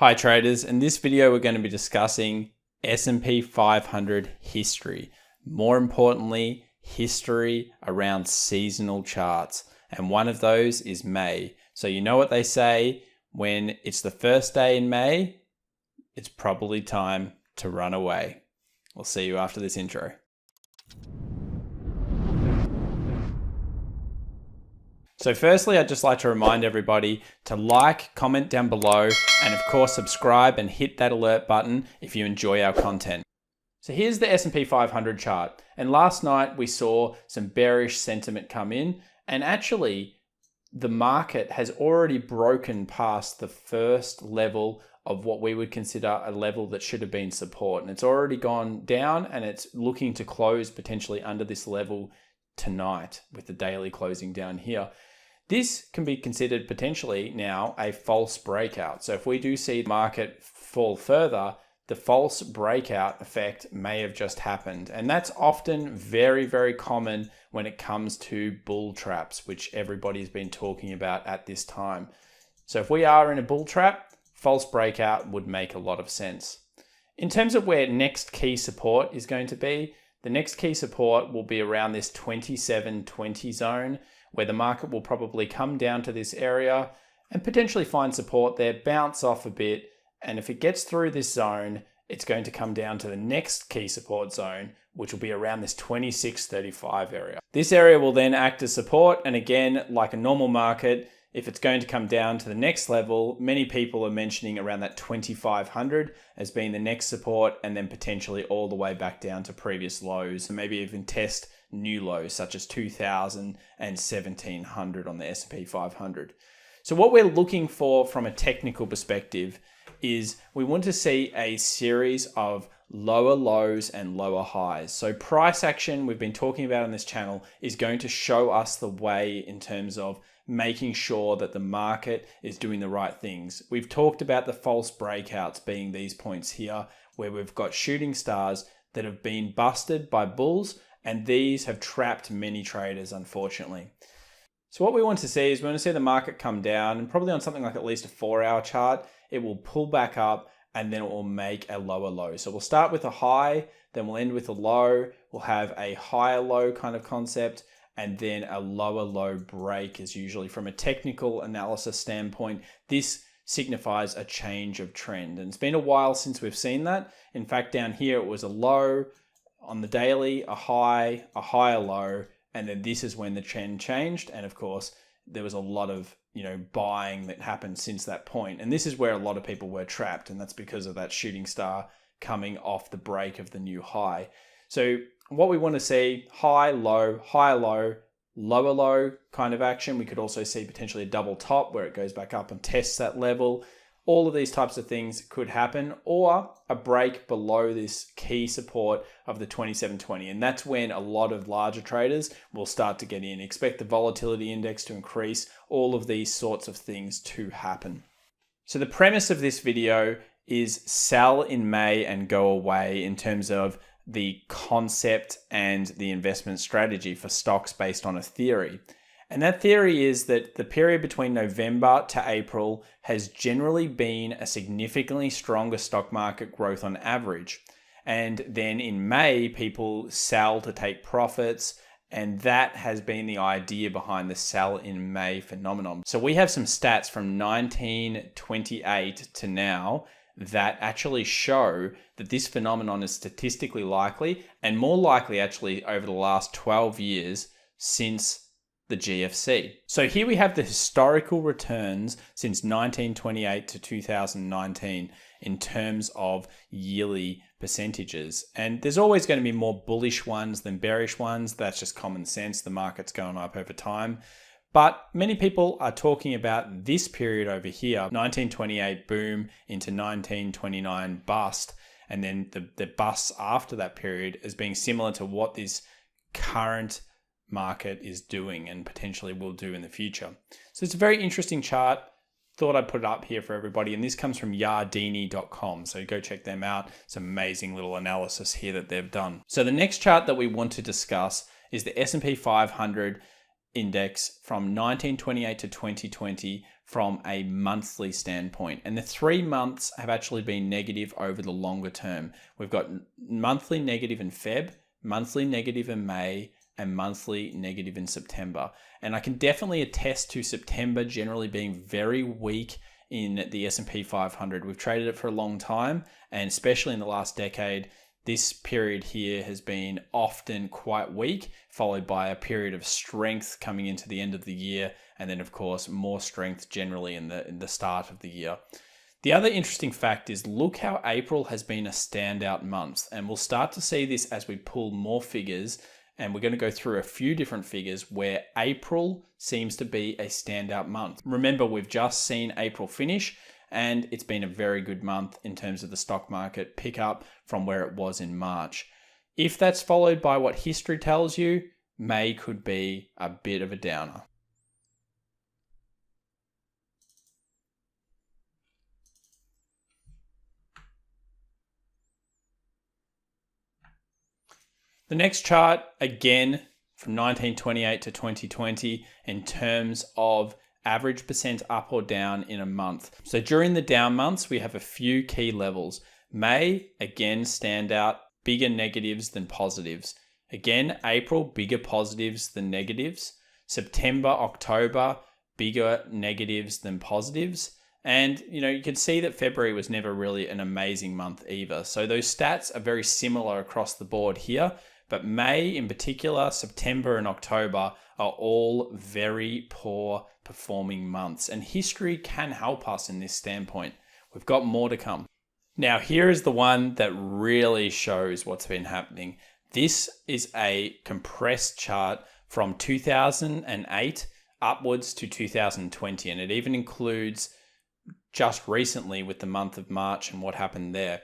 Hi traders, in this video we're going to be discussing S&P 500 history. More importantly, history around seasonal charts. And one of those is May. So you know what they say, when it's the first day in May, it's probably time to run away. We'll see you after this intro. So firstly, I'd just like to remind everybody to like, comment down below, and of course subscribe and hit that alert button if you enjoy our content. So here's the S&P 500 chart. And last night we saw some bearish sentiment come in, and actually the market has already broken past the first level of what we would consider a level that should have been support. And it's already gone down and it's looking to close potentially under this level tonight with the daily closing down here. This can be considered potentially now a false breakout. So if we do see the market fall further, the false breakout effect may have just happened. And that's often very, very common when it comes to bull traps, which everybody's been talking about at this time. So if we are in a bull trap, false breakout would make a lot of sense. In terms of where next key support is going to be, the next key support will be around this 2720 zone, where the market will probably come down to this area and potentially find support there, bounce off a bit. And if it gets through this zone, it's going to come down to the next key support zone, which will be around this 2635 area. This area will then act as support. And again, like a normal market, if it's going to come down to the next level, many people are mentioning around that 2500 as being the next support, and then potentially all the way back down to previous lows, and maybe even test new lows such as 2000 and 1700 on the S&P 500. So what we're looking for from a technical perspective is we want to see a series of lower lows and lower highs. So price action, we've been talking about on this channel, is going to show us the way in terms of making sure that the market is doing the right things. We've talked about the false breakouts being these points here, where we've got shooting stars that have been busted by bulls, and these have trapped many traders, unfortunately. So what we want to see is we want to see the market come down, and probably on something like at least a 4-hour chart, it will pull back up and then it will make a lower low. So we'll start with a high, then we'll end with a low. We'll have a higher low kind of concept, and then a lower low break is usually, from a technical analysis standpoint, this signifies a change of trend. And it's been a while since we've seen that. In fact, down here, it was a low on the daily, a high, a higher low, and then this is when the trend changed. And of course, there was a lot of buying that happened since that point. And this is where a lot of people were trapped, and that's because of that shooting star coming off the break of the new high. So what we want to see, high, low, higher low, lower low kind of action. We could also see potentially a double top where it goes back up and tests that level. All of these types of things could happen, or a break below this key support of the 2720. And that's when a lot of larger traders will start to get in. Expect the volatility index to increase, all of these sorts of things to happen. So the premise of this video is sell in May and go away in terms of the concept and the investment strategy for stocks based on a theory. And that theory is that the period between November to April has generally been a significantly stronger stock market growth on average. And then in May, people sell to take profits. And that has been the idea behind the sell in May phenomenon. So we have some stats from 1928 to now that actually show that this phenomenon is statistically likely, and more likely actually over the last 12 years since the GFC. So here we have the historical returns since 1928 to 2019 in terms of yearly percentages. And there's always going to be more bullish ones than bearish ones. That's just common sense. The market's going up over time. But many people are talking about this period over here, 1928 boom into 1929 bust, and then the busts after that period as being similar to what this current market is doing and potentially will do in the future. So it's a very interesting chart. Thought I'd put it up here for everybody. And this comes from Yardeni.com. So go check them out. It's an amazing little analysis here that they've done. So the next chart that we want to discuss is the S&P 500 index from 1928 to 2020 from a monthly standpoint. And the 3 months have actually been negative over the longer term. We've got monthly negative in Feb, monthly negative in May, and monthly negative in September. And I can definitely attest to September generally being very weak in the S&P 500. We've traded it for a long time, and especially in the last decade, this period here has been often quite weak, followed by a period of strength coming into the end of the year, and then of course more strength generally in the start of the year. The other interesting fact is look how April has been a standout month, and we'll start to see this as we pull more figures, and we're going to go through a few different figures where April seems to be a standout month. Remember, we've just seen April finish, and it's been a very good month in terms of the stock market pickup from where it was in March. If that's followed by what history tells you, May could be a bit of a downer. The next chart, again, from 1928 to 2020 in terms of average percent up or down in a month. So during the down months, we have a few key levels. May, again, stand out, bigger negatives than positives. Again, April, bigger positives than negatives. September, October, bigger negatives than positives. And, you can see that February was never really an amazing month either. So those stats are very similar across the board here. But May in particular, September and October are all very poor performing months. And history can help us in this standpoint. We've got more to come. Now, here is the one that really shows what's been happening. This is a compressed chart from 2008 upwards to 2020. And it even includes just recently with the month of March and what happened there.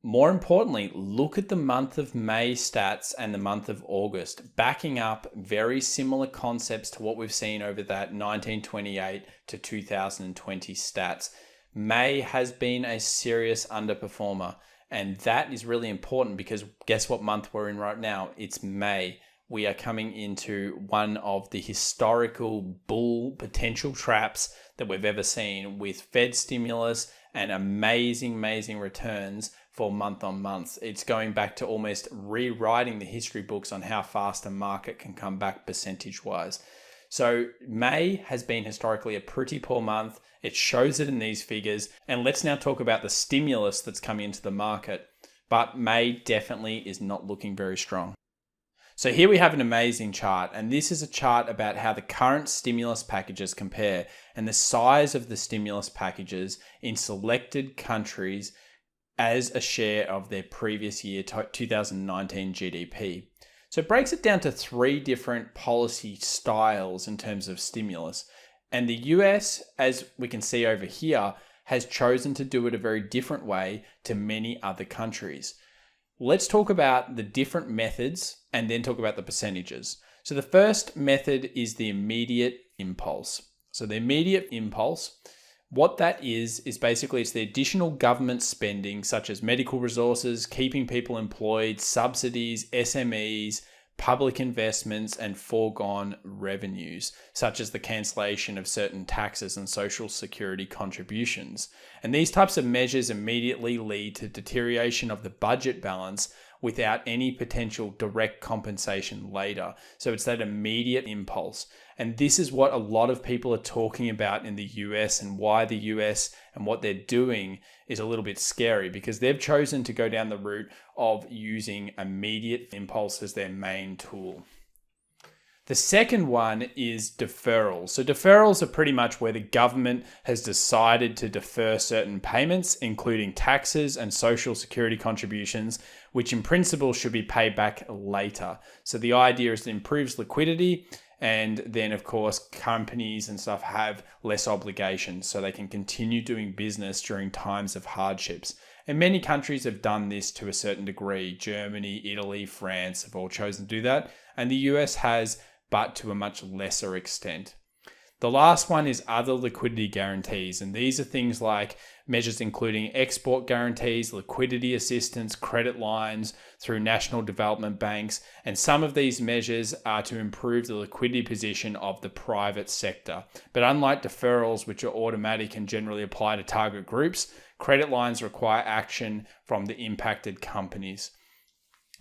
More importantly, look at the month of May stats and the month of August, backing up very similar concepts to what we've seen over that 1928 to 2020 stats. May has been a serious underperformer, and that is really important because guess what month we're in right now? It's May. We are coming into one of the historical bull potential traps that we've ever seen with Fed stimulus and amazing returns for month on month. It's going back to almost rewriting the history books on how fast a market can come back percentage wise. So May has been historically a pretty poor month. It shows it in these figures. And let's now talk about the stimulus that's coming into the market. But May definitely is not looking very strong. So here we have an amazing chart, and this is a chart about how the current stimulus packages compare and the size of the stimulus packages in selected countries as a share of their previous year 2019 GDP. So it breaks it down to 3 different policy styles in terms of stimulus. And the US, as we can see over here, has chosen to do it a very different way to many other countries. Let's talk about the different methods and then talk about the percentages. So the first method is the immediate impulse. So the immediate impulse, what that is basically it's the additional government spending such as medical resources, keeping people employed, subsidies, SMEs, public investments, and foregone revenues, such as the cancellation of certain taxes and social security contributions. And these types of measures immediately lead to deterioration of the budget balance without any potential direct compensation later. So it's that immediate impulse. And this is what a lot of people are talking about in the US, and why the US and what they're doing is a little bit scary because they've chosen to go down the route of using immediate impulse as their main tool. The second one is deferrals. So deferrals are pretty much where the government has decided to defer certain payments, including taxes and social security contributions, which in principle should be paid back later. So the idea is it improves liquidity, and then of course companies and stuff have less obligations so they can continue doing business during times of hardships. And many countries have done this to a certain degree. Germany, Italy, France have all chosen to do that. And the US has, but to a much lesser extent. The last one is other liquidity guarantees, and these are things like measures including export guarantees, liquidity assistance, credit lines through national development banks, and some of these measures are to improve the liquidity position of the private sector. But unlike deferrals, which are automatic and generally apply to target groups, credit lines require action from the impacted companies.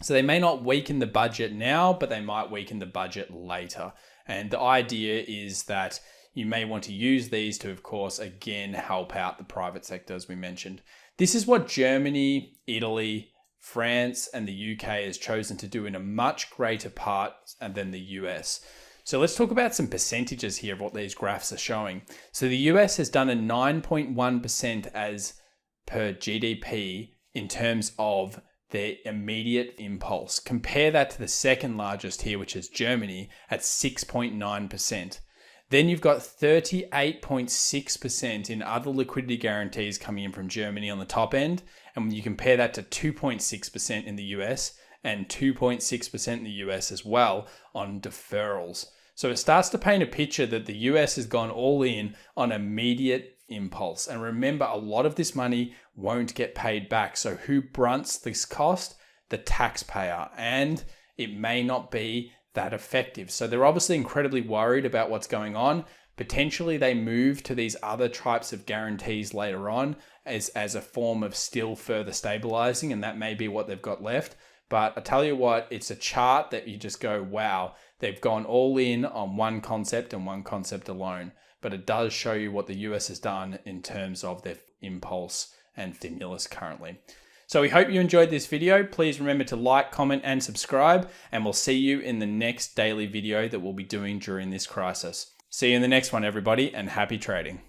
So they may not weaken the budget now, but they might weaken the budget later. And the idea is that you may want to use these to, of course, again, help out the private sector, as we mentioned. This is what Germany, Italy, France, and the UK has chosen to do in a much greater part than the US. So let's talk about some percentages here of what these graphs are showing. So the US has done a 9.1% as per GDP in terms of their immediate impulse. Compare that to the second largest here, which is Germany, at 6.9%. Then you've got 38.6% in other liquidity guarantees coming in from Germany on the top end. And when you compare that to 2.6% in the US and 2.6% in the US as well on deferrals. So it starts to paint a picture that the US has gone all in on immediate impulse. And remember, a lot of this money won't get paid back. So who brunts this cost? The taxpayer. And it may not be that effective. So they're obviously incredibly worried about what's going on. Potentially they move to these other types of guarantees later on as a form of still further stabilizing, and that may be what they've got left. But I tell you what, it's a chart that you just go, wow, they've gone all in on one concept and one concept alone. But it does show you what the US has done in terms of their impulse and stimulus currently. So we hope you enjoyed this video. Please remember to like, comment, and subscribe, and we'll see you in the next daily video that we'll be doing during this crisis. See you in the next one, everybody, and happy trading.